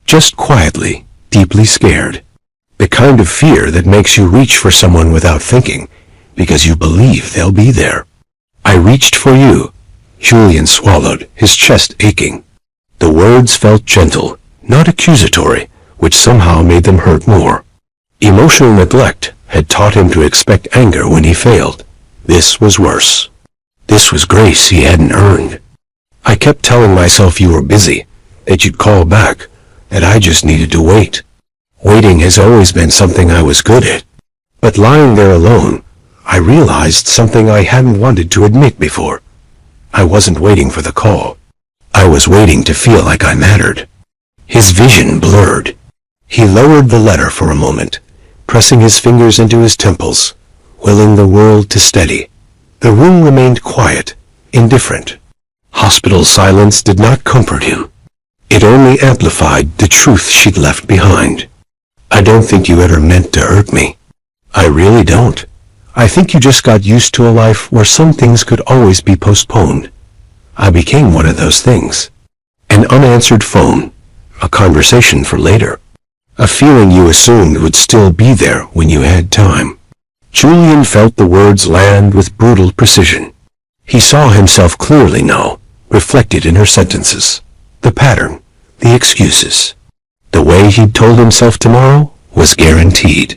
A: Just quietly, deeply scared. The kind of fear that makes you reach for someone without thinking, because you believe they'll be there. I reached for you. Julian swallowed, his chest aching. The words felt gentle, not accusatory, which somehow made them hurt more. Emotional neglect had taught him to expect anger when he failed. This was worse. This was grace he hadn't earned. I kept telling myself you were busy, that you'd call back, that I just needed to wait. Waiting has always been something I was good at. But lying there alone, I realized something I hadn't wanted to admit before. I wasn't waiting for the call. I was waiting to feel like I mattered. His vision blurred. He lowered the letter for a moment, pressing his fingers into his temples, willing the world to steady. The room remained quiet, indifferent. Hospital silence did not comfort him. It only amplified the truth she'd left behind. I don't think you ever meant to hurt me. I really don't. I think you just got used to a life where some things could always be postponed. I became one of those things. An unanswered phone, a conversation for later, a feeling you assumed would still be there when you had time. Julian felt the words land with brutal precision. He saw himself clearly now, reflected in her sentences, the pattern, the excuses. The way he'd told himself tomorrow was guaranteed.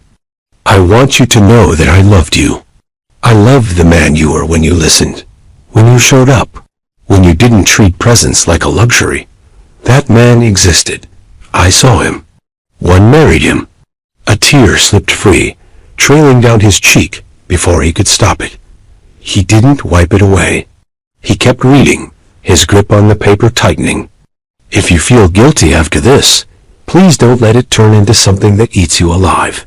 A: I want you to know that I loved you. I loved the man you were when you listened, when you showed up, when you didn't treat presence like a luxury. That man existed. I saw him. One married him. A tear slipped free, trailing down his cheek before he could stop it. He didn't wipe it away. He kept reading, his grip on the paper tightening. If you feel guilty after this, please don't let it turn into something that eats you alive.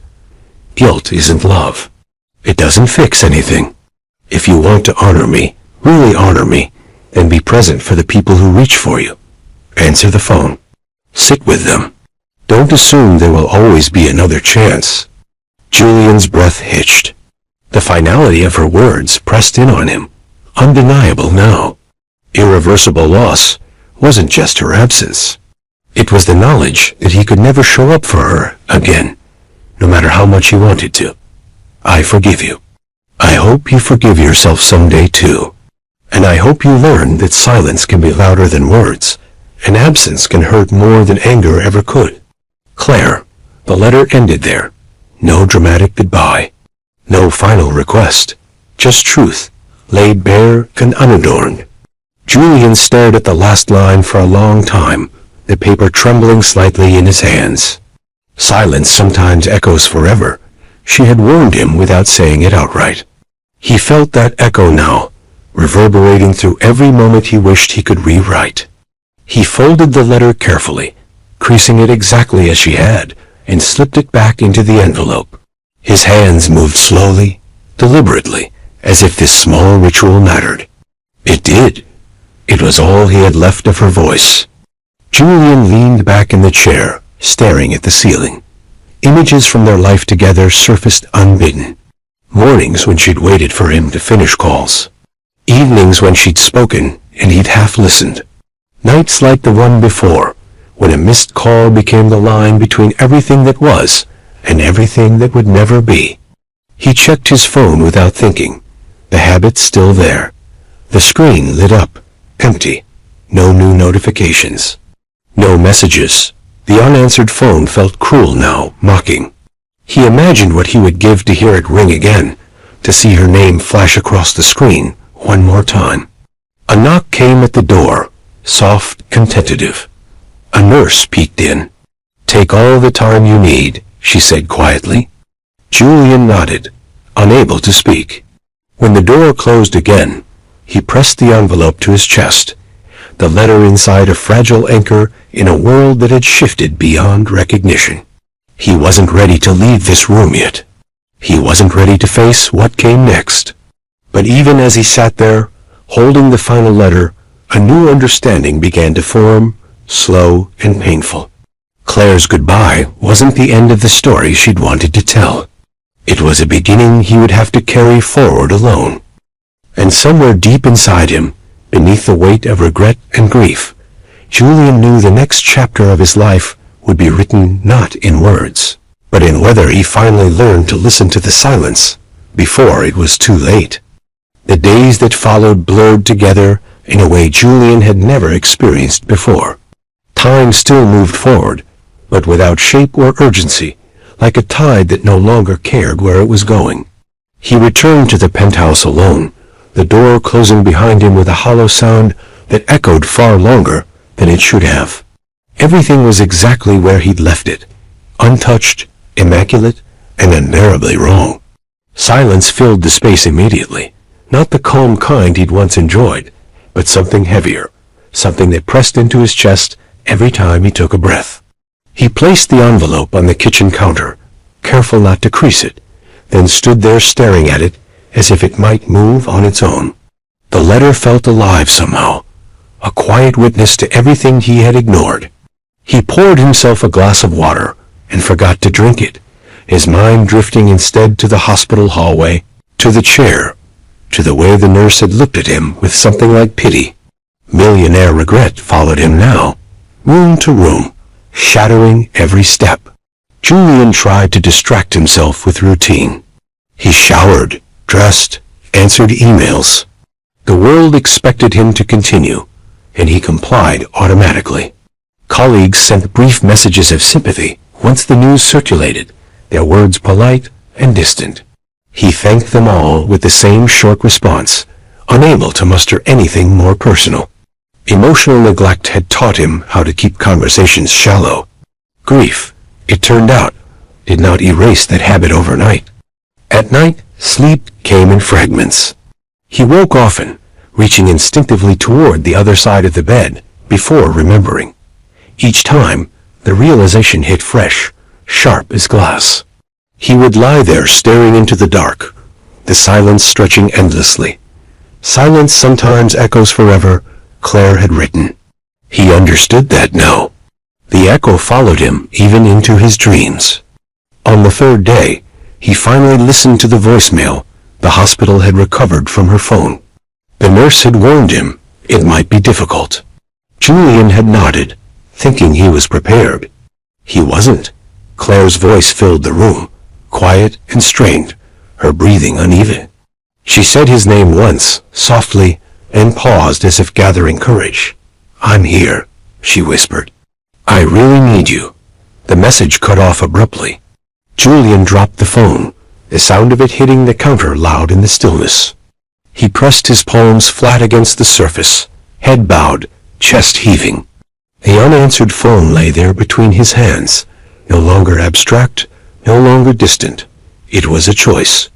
A: Guilt isn't love. It doesn't fix anything. If you want to honor me, really honor me, then be present for the people who reach for you. Answer the phone. Sit with them. Don't assume there will always be another chance. Julian's breath hitched. The finality of her words pressed in on him, undeniable now. Irreversible loss wasn't just her absence. It was the knowledge that he could never show up for her again, no matter how much he wanted to. I forgive you. I hope you forgive yourself someday too. And I hope you learn that silence can be louder than words, and absence can hurt more than anger ever could. Claire. The letter ended there. No dramatic goodbye. No final request. Just truth, laid bare and unadorned. Julian stared at the last line for a long time, the paper trembling slightly in his hands. Silence sometimes echoes forever. She had warned him without saying it outright. He felt that echo now, reverberating through every moment he wished he could rewrite. He folded the letter carefully, creasing it exactly as she had, and slipped it back into the envelope. His hands moved slowly, deliberately, as if this small ritual mattered. It did. It was all he had left of her voice. Julian leaned back in the chair, staring at the ceiling. Images from their life together surfaced unbidden. Mornings when she'd waited for him to finish calls. Evenings when she'd spoken and he'd half listened. Nights like the one before, when a missed call became the line between everything that was and everything that would never be. He checked his phone without thinking. The habit still there. The screen lit up, empty. No new notifications. No messages. The unanswered phone felt cruel now, mocking. He imagined what he would give to hear it ring again, to see her name flash across the screen one more time. A knock came at the door, soft and tentative. A nurse peeked in. "Take all the time you need," she said quietly. Julian nodded, unable to speak. When the door closed again, he pressed the envelope to his chest, the letter inside a fragile anchor in a world that had shifted beyond recognition. He wasn't ready to leave this room yet. He wasn't ready to face what came next. But even as he sat there, holding the final letter, a new understanding began to form, slow and painful. Claire's goodbye wasn't the end of the story she'd wanted to tell. It was a beginning he would have to carry forward alone. And somewhere deep inside him, beneath the weight of regret and grief, Julian knew the next chapter of his life would be written not in words, but in whether he finally learned to listen to the silence before it was too late. The days that followed blurred together in a way Julian had never experienced before. Time still moved forward, but without shape or urgency, like a tide that no longer cared where it was going. He returned to the penthouse alone, the door closing behind him with a hollow sound that echoed far longer than it should have. Everything was exactly where he'd left it, untouched, immaculate, and unbearably wrong. Silence filled the space immediately, not the calm kind he'd once enjoyed, but something heavier, something that pressed into his chest every time he took a breath. He placed the envelope on the kitchen counter, careful not to crease it, then stood there staring at it as if it might move on its own. The letter felt alive somehow, a quiet witness to everything he had ignored. He poured himself a glass of water and forgot to drink it, his mind drifting instead to the hospital hallway, to the chair, to the way the nurse had looked at him with something like pity. Millionaire regret followed him now, room to room, shadowing every step. Julian tried to distract himself with routine. He showered, dressed, answered emails. The world expected him to continue, and he complied automatically. Colleagues sent brief messages of sympathy once the news circulated, their words polite and distant. He thanked them all with the same short response, unable to muster anything more personal. Emotional neglect had taught him how to keep conversations shallow. Grief, it turned out, did not erase that habit overnight. At night, sleep came in fragments. He woke often, reaching instinctively toward the other side of the bed before remembering. Each time, the realization hit fresh, sharp as glass. He would lie there staring into the dark, the silence stretching endlessly. Silence sometimes echoes forever, Claire had written. He understood that now. The echo followed him even into his dreams. On the third day, he finally listened to the voicemail the hospital had recovered from her phone. The nurse had warned him it might be difficult. Julian had nodded, thinking he was prepared. He wasn't. Claire's voice filled the room, quiet and strained, her breathing uneven. She said his name once, softly, and paused as if gathering courage. "I'm here," she whispered. "I really need you." The message cut off abruptly. Julian dropped the phone, the sound of it hitting the counter loud in the stillness. He pressed his palms flat against the surface, head bowed, chest heaving. The unanswered phone lay there between his hands, no longer abstract, no longer distant. It was a choice.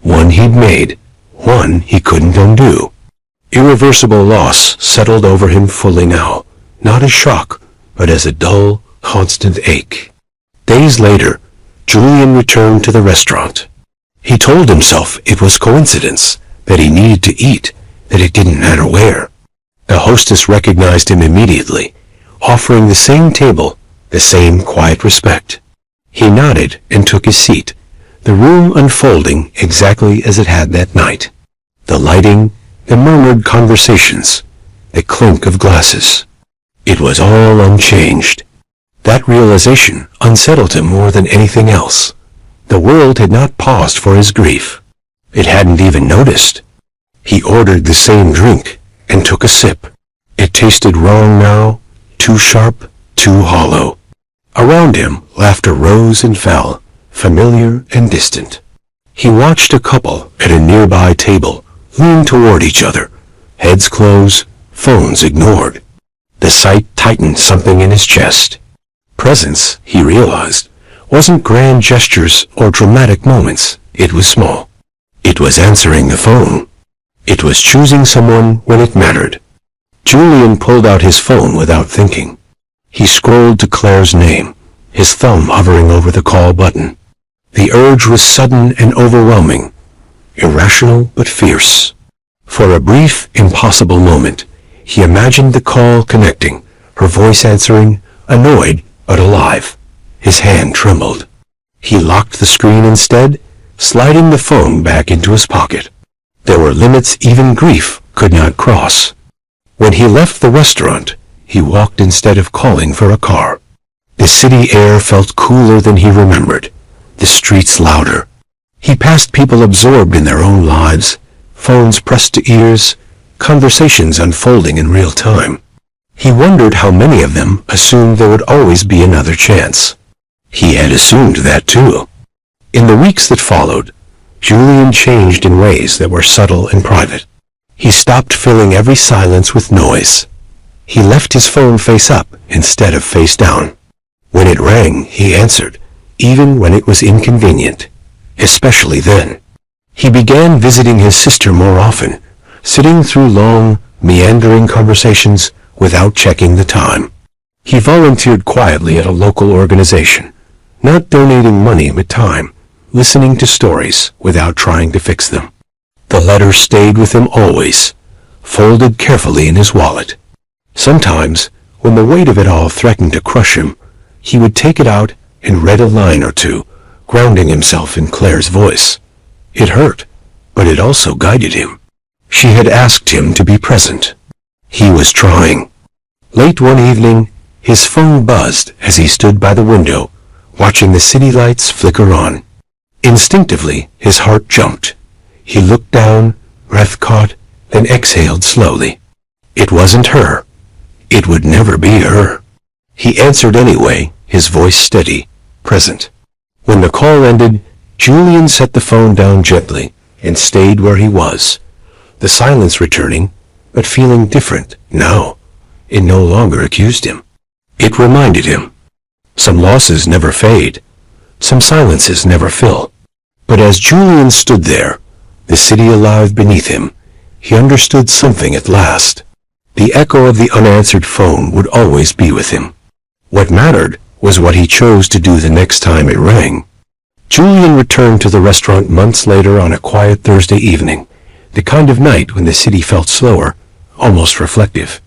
A: One he'd made, one he couldn't undo. Irreversible loss settled over him fully now, not as shock, but as a dull, constant ache. Days later, Julian returned to the restaurant. He told himself it was coincidence, that he needed to eat, that it didn't matter where. The hostess recognized him immediately, offering the same table, the same quiet respect. He nodded and took his seat, the room unfolding exactly as it had that night. The lighting, the murmured conversations, the clink of glasses. It was all unchanged. That realization unsettled him more than anything else. The world had not paused for his grief. It hadn't even noticed. He ordered the same drink and took a sip. It tasted wrong now, too sharp, too hollow. Around him, laughter rose and fell, familiar and distant. He watched a couple at a nearby table lean toward each other, heads closed, phones ignored. The sight tightened something in his chest. Presence, he realized, wasn't grand gestures or dramatic moments. It was small. It was answering the phone. It was choosing someone when it mattered. Julian pulled out his phone without thinking. He scrolled to Claire's name, his thumb hovering over the call button. The urge was sudden and overwhelming, irrational but fierce. For a brief, impossible moment, he imagined the call connecting, her voice answering, annoyed but alive. His hand trembled. He locked the screen instead, sliding the phone back into his pocket. There were limits even grief could not cross. When he left the restaurant, he walked instead of calling for a car. The city air felt cooler than he remembered, the streets louder. He passed people absorbed in their own lives, phones pressed to ears, conversations unfolding in real time. He wondered how many of them assumed there would always be another chance. He had assumed that too. In the weeks that followed, Julian changed in ways that were subtle and private. He stopped filling every silence with noise. He left his phone face up instead of face down. When it rang, he answered, even when it was inconvenient, especially then. He began visiting his sister more often, sitting through long, meandering conversations without checking the time. He volunteered quietly at a local organization, not donating money but time, listening to stories without trying to fix them. The letter stayed with him always, folded carefully in his wallet. Sometimes, when the weight of it all threatened to crush him, he would take it out and read a line or two, grounding himself in Claire's voice. It hurt, but it also guided him. She had asked him to be present. He was trying. Late one evening, his phone buzzed as he stood by the window, watching the city lights flicker on. Instinctively, his heart jumped. He looked down, breath caught, then exhaled slowly. It wasn't her. It would never be her. He answered anyway, his voice steady, present. When the call ended, Julian set the phone down gently and stayed where he was, the silence returning, but feeling different now. It no longer accused him. It reminded him. Some losses never fade. Some silences never fill. But as Julian stood there, the city alive beneath him, he understood something at last. The echo of the unanswered phone would always be with him. What mattered was what he chose to do the next time it rang. Julian returned to the restaurant months later on a quiet Thursday evening, the kind of night when the city felt slower, almost reflective.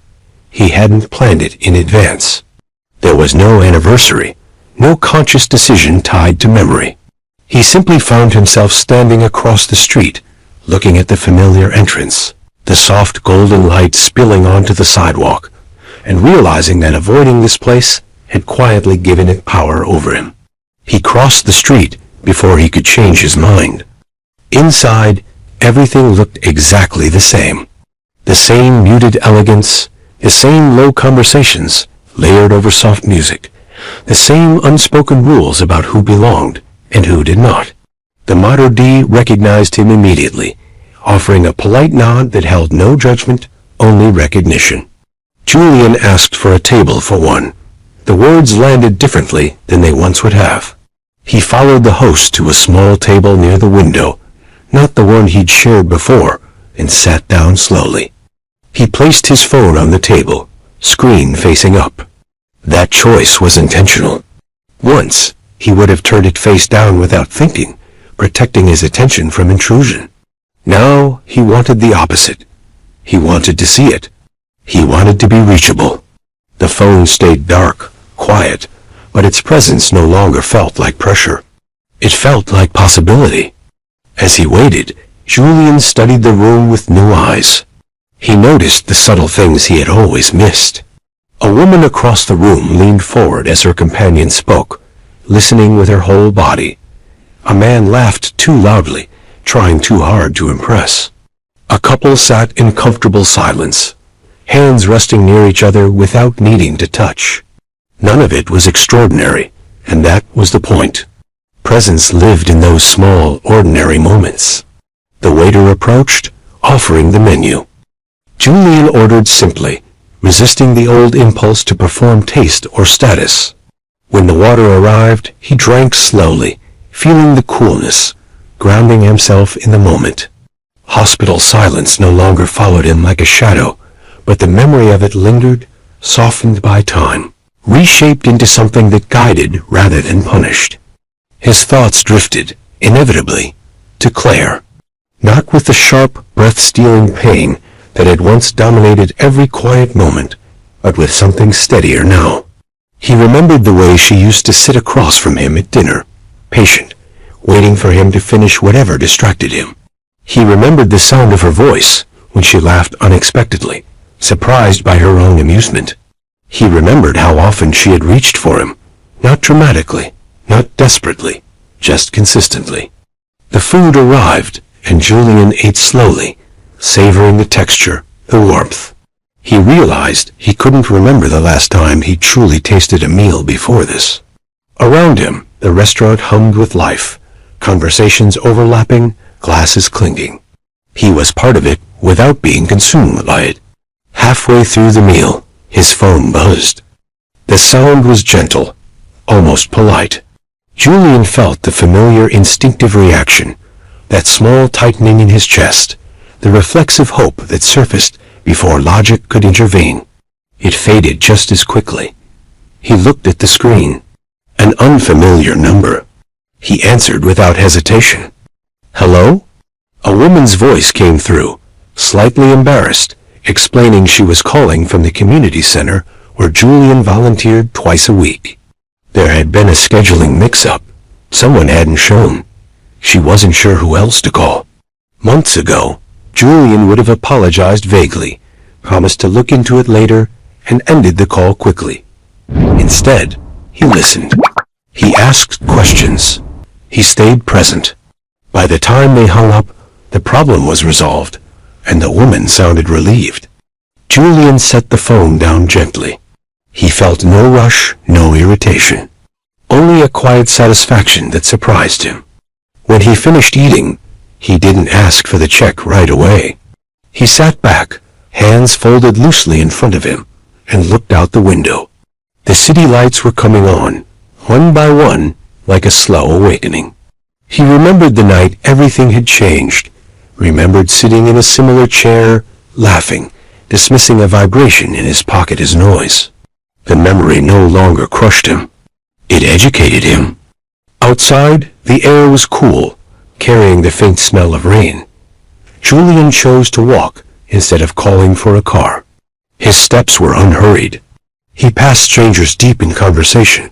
A: He hadn't planned it in advance. There was no anniversary, no conscious decision tied to memory. He simply found himself standing across the street, looking at the familiar entrance, the soft golden light spilling onto the sidewalk, and realizing that avoiding this place had quietly given it power over him. He crossed the street before he could change his mind. Inside, everything looked exactly the same. The same muted elegance, the same low conversations layered over soft music, the same unspoken rules about who belonged and who did not. The Motto D recognized him immediately, offering a polite nod that held no judgment, only recognition. Julian asked for a table for one. The words landed differently than they once would have. He followed the host to a small table near the window, not the one he'd shared before, and sat down slowly. He placed his phone on the table, screen facing up. That choice was intentional. Once, he would have turned it face down without thinking, protecting his attention from intrusion. Now, he wanted the opposite. He wanted to see it. He wanted to be reachable. The phone stayed dark, quiet, but its presence no longer felt like pressure. It felt like possibility. As he waited, Julian studied the room with new eyes. He noticed the subtle things he had always missed. A woman across the room leaned forward as her companion spoke, listening with her whole body. A man laughed too loudly, trying too hard to impress. A couple sat in comfortable silence, hands resting near each other without needing to touch. None of it was extraordinary, and that was the point. Presence lived in those small, ordinary moments. The waiter approached, offering the menu. Julian ordered simply, resisting the old impulse to perform taste or status. When the water arrived, he drank slowly, feeling the coolness, grounding himself in the moment. Hospital silence no longer followed him like a shadow, but the memory of it lingered, softened by time, reshaped into something that guided rather than punished. His thoughts drifted, inevitably, to Claire, not with the sharp, breath-stealing pain that had once dominated every quiet moment, but with something steadier now. He remembered the way she used to sit across from him at dinner, patient, waiting for him to finish whatever distracted him. He remembered the sound of her voice when she laughed unexpectedly, surprised by her own amusement. He remembered how often she had reached for him, not dramatically, not desperately, just consistently. The food arrived, and Julian ate slowly, savoring the texture, the warmth. He realized he couldn't remember the last time he truly tasted a meal before this. Around him, the restaurant hummed with life, conversations overlapping, glasses clinking. He was part of it without being consumed by it. Halfway through the meal, his phone buzzed. The sound was gentle, almost polite. Julian felt the familiar instinctive reaction, that small tightening in his chest, the reflexive hope that surfaced before logic could intervene. It faded just as quickly. He looked at the screen. An unfamiliar number. He answered without hesitation. "Hello?" A woman's voice came through, slightly embarrassed, explaining she was calling from the community center where Julian volunteered twice a week. There had been a scheduling mix-up. Someone hadn't shown. She wasn't sure who else to call. Months ago, Julian would have apologized vaguely, promised to look into it later, and ended the call quickly. Instead, he listened. He asked questions. He stayed present. By the time they hung up, the problem was resolved, and the woman sounded relieved. Julian set the phone down gently. He felt no rush, no irritation. Only a quiet satisfaction that surprised him. When he finished eating, he didn't ask for the check right away. He sat back, hands folded loosely in front of him, and looked out the window. The city lights were coming on, one by one, like a slow awakening. He remembered the night everything had changed, remembered sitting in a similar chair, laughing, dismissing a vibration in his pocket as noise. The memory no longer crushed him. It educated him. Outside, the air was cool, carrying the faint smell of rain. Julian chose to walk instead of calling for a car. His steps were unhurried. He passed strangers deep in conversation,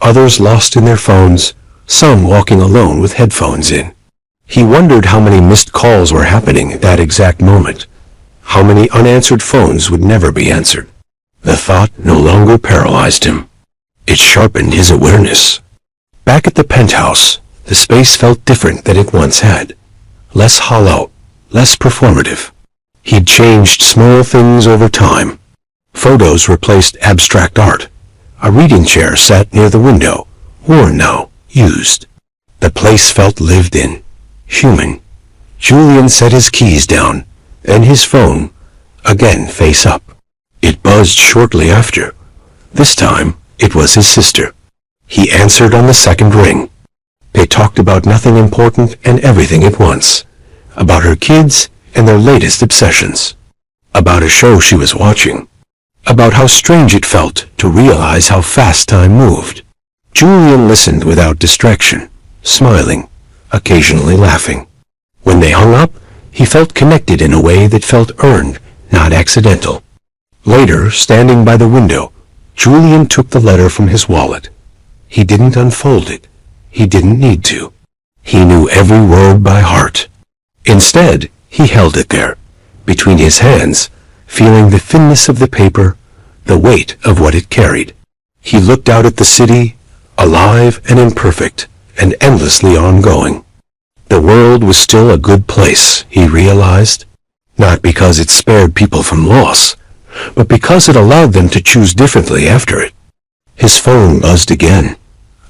A: others lost in their phones, some walking alone with headphones in. He wondered how many missed calls were happening at that exact moment, how many unanswered phones would never be answered. The thought no longer paralyzed him. It sharpened his awareness. Back at the penthouse, the space felt different than it once had. Less hollow, less performative. He'd changed small things over time. Photos replaced abstract art. A reading chair sat near the window, worn now, used. The place felt lived in, human. Julian set his keys down, and his phone, again face up. It buzzed shortly after. This time, it was his sister. He answered on the second ring. They talked about nothing important and everything at once. About her kids and their latest obsessions. About a show she was watching. about how strange it felt to realize how fast time moved. Julian listened without distraction, smiling, occasionally laughing. When they hung up, he felt connected in a way that felt earned, not accidental. Later, standing by the window, Julian took the letter from his wallet. He didn't unfold it. He didn't need to. He knew every word by heart. Instead, he held it there, between his hands, feeling the thinness of the paper, the weight of what it carried. He looked out at the city, alive and imperfect, and endlessly ongoing. The world was still a good place, he realized, not because it spared people from loss, but because it allowed them to choose differently after it. His phone buzzed again,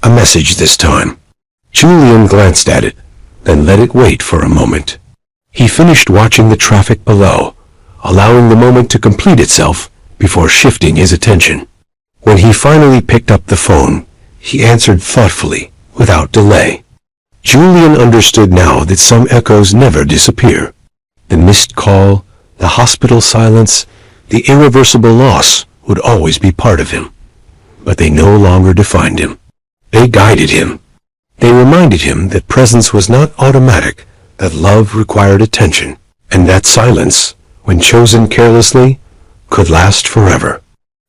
A: a message this time. Julian glanced at it, then let it wait for a moment. He finished watching the traffic below, allowing the moment to complete itself before shifting his attention. When he finally picked up the phone, he answered thoughtfully, without delay. Julian understood now that some echoes never disappear. The missed call, the hospital silence, the irreversible loss would always be part of him. But they no longer defined him. They guided him. They reminded him that presence was not automatic, that love required attention, and that silence, when chosen carelessly, could last forever.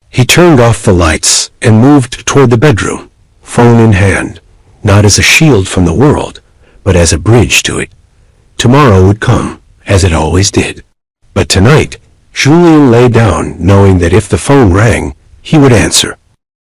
A: He turned off the lights and moved toward the bedroom, phone in hand, not as a shield from the world, but as a bridge to it. Tomorrow would come, as it always did. But tonight, Julian lay down knowing that if the phone rang, he would answer.